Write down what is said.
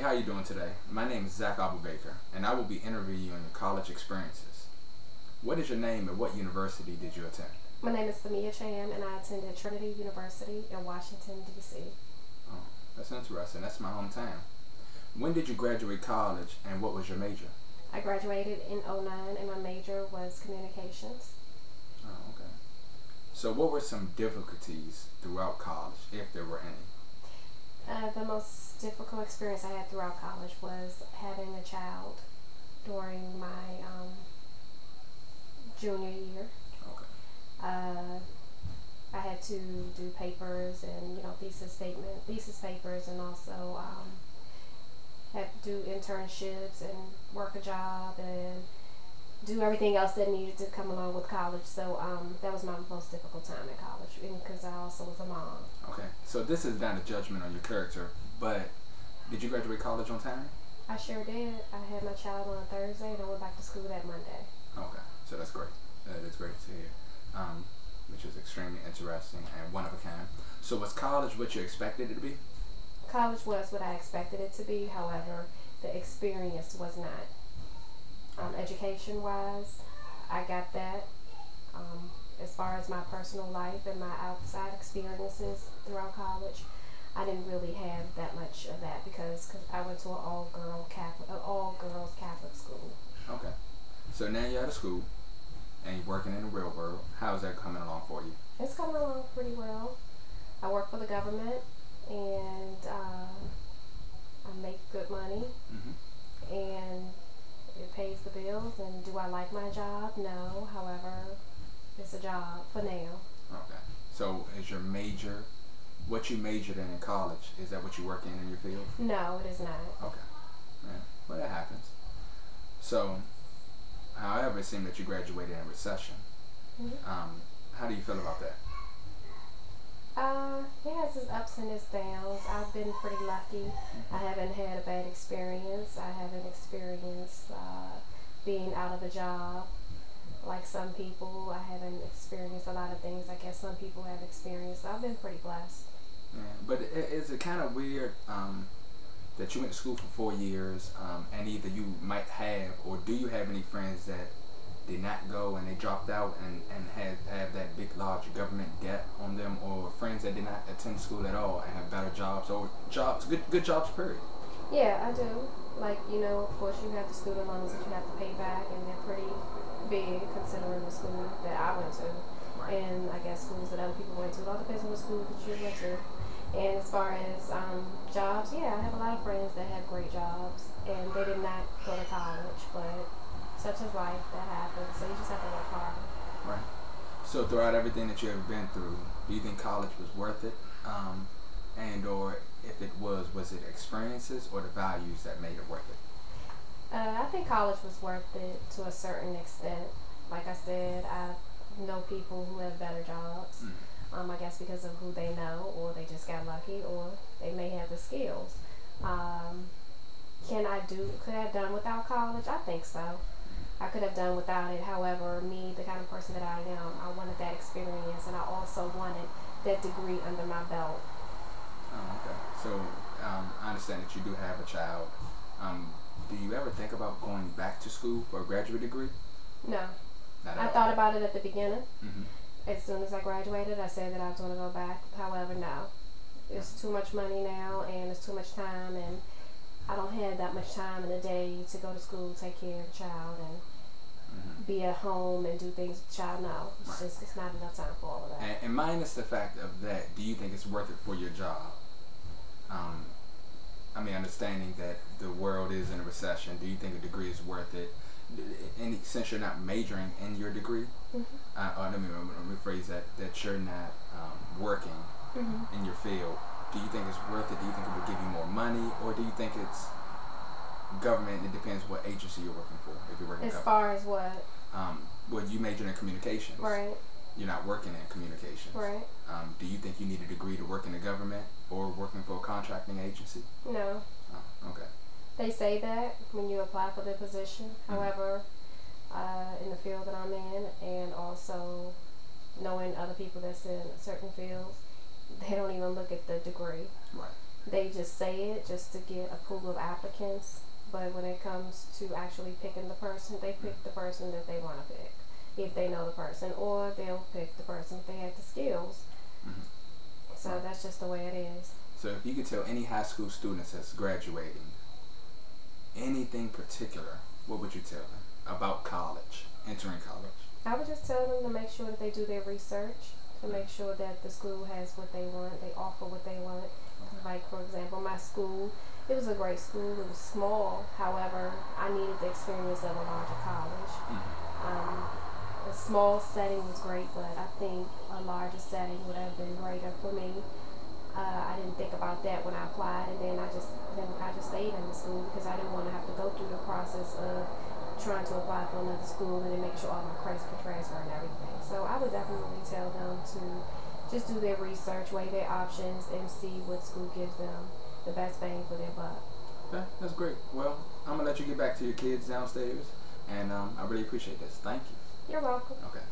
How you doing today? My name is Zach Baker, and I will be interviewing you on your college experiences. What is your name and what university did you attend? My name is Samia Cham, and I attended Trinity University in Washington, D.C. Oh, that's interesting. That's my hometown. When did you graduate college, and what was your major? I graduated in '09, and my major was communications. Oh, okay. So what were some difficulties throughout college, if there were any? The most difficult experience I had throughout college was having a child during my junior year. Okay. I had to do papers and thesis papers, and also had to do internships and work a job and do everything else that needed to come along with college. So that was my most difficult time in college, because I also was a mom. Okay. So this is not a judgment on your character, but did you graduate college on time? I sure did. I had my child on a Thursday, and I went back to school that Monday. Okay. So that's great. That's great to hear. Which is extremely interesting and one of a kind. So was college what you expected it to be? College was what I expected it to be. However, the experience was not. Education-wise, I got that. As far as my personal life and my outside experiences throughout college, I didn't really have that much of that because I went to an all-girls Catholic school. Okay. So now you're out of school and you're working in the real world. How's that coming along for you? It's coming along pretty well. I work for the government, and I make good money, and it pays the bills. And do I like my job? No. However, it's a job for now. Okay. So is your major, what you majored in college, is that what you work in your field? No, it is not. Okay. Yeah. Well, that happens. So, however, it seemed that you graduated in recession. How do you feel about that? It has its ups and its downs. I've been pretty lucky. I haven't had a bad experience. I haven't experienced being out of a job like some people. I haven't experienced a lot of things I guess some people have experienced. So I've been pretty blessed. Yeah, but is it kind of weird that you went to school for 4 years, and either you might have, or do you have any friends that did not go and they dropped out and have that big large government debt on them, or friends that did not attend school at all and have better jobs, or jobs, good jobs, period? Yeah, I do. Like, of course you have the student loans that you have to pay back, and they're pretty big considering the school that I went to. Right. And I guess schools that other people went to. It all depends on the school that you went to. And as far as jobs, yeah, I have a lot of friends that have great jobs, and they did not go to college, but such is life, that happens. So you just have to work harder. Right. So throughout everything that you have been through, do you think college was worth it? And or if it was it experiences or the values that made it worth it? I think college was worth it to a certain extent. Like I said, I know people who have better jobs. I guess because of who they know, or they just got lucky, or they may have the skills. Could I have done without college? I think so. I could have done without it. However, me, the kind of person that I am, I wanted that experience, and I also wanted that degree under my belt. Oh, okay. So I understand that you do have a child. Do you ever think about going back to school for a graduate degree? No. Not at I all. thought about it at the beginning. Mm-hmm. As soon as I graduated, I said that I was going to go back. However, no. It's too much money now, and it's too much time, and I don't have that much time in a day to go to school, take care of the child, and be at home and do things with the child. No, it's not enough time for all of that. And minus the fact of that, do you think it's worth it for your job? Understanding that the world is in a recession, do you think a degree is worth it? Since you're not majoring in your degree, let me rephrase that you're not working in your field, do you think it's worth it? Do you think it would give you more money, or do you think it's government? It depends what agency you're working for. If you're working as far as what? Well, you majored in communications. Right. You're not working in communications. Right. Do you think you need a degree to work in the government or working for a contracting agency? No. Oh, okay. They say that when you apply for the position. However, in the field that I'm in, and also knowing other people that's in certain fields, they don't even look at the degree. Right. They just say it just to get a pool of applicants, but when it comes to actually picking the person, they pick the person that they want to pick, if they know the person, or they'll pick the person if they have the skills. So that's just the way it is. So if you could tell any high school students that's graduating anything particular, what would you tell them about college, entering college? I would just tell them to make sure that they do their research, to make sure that the school has what they want, they offer what they want. Like, for example, my school, it was a great school. It was small. However, I needed the experience of a larger college. A small setting was great, but I think a larger setting would have been greater for me. I didn't think about that when I applied, and then I just stayed in the school because I didn't want to have to go through the process of trying to apply for another school and then make sure all my credits could transfer and everything. So I would definitely tell them to just do their research, weigh their options, and see what school gives them the best bang for their buck. Okay, that's great. Well, I'm going to let you get back to your kids downstairs, and I really appreciate this. Thank you. You're welcome. Okay.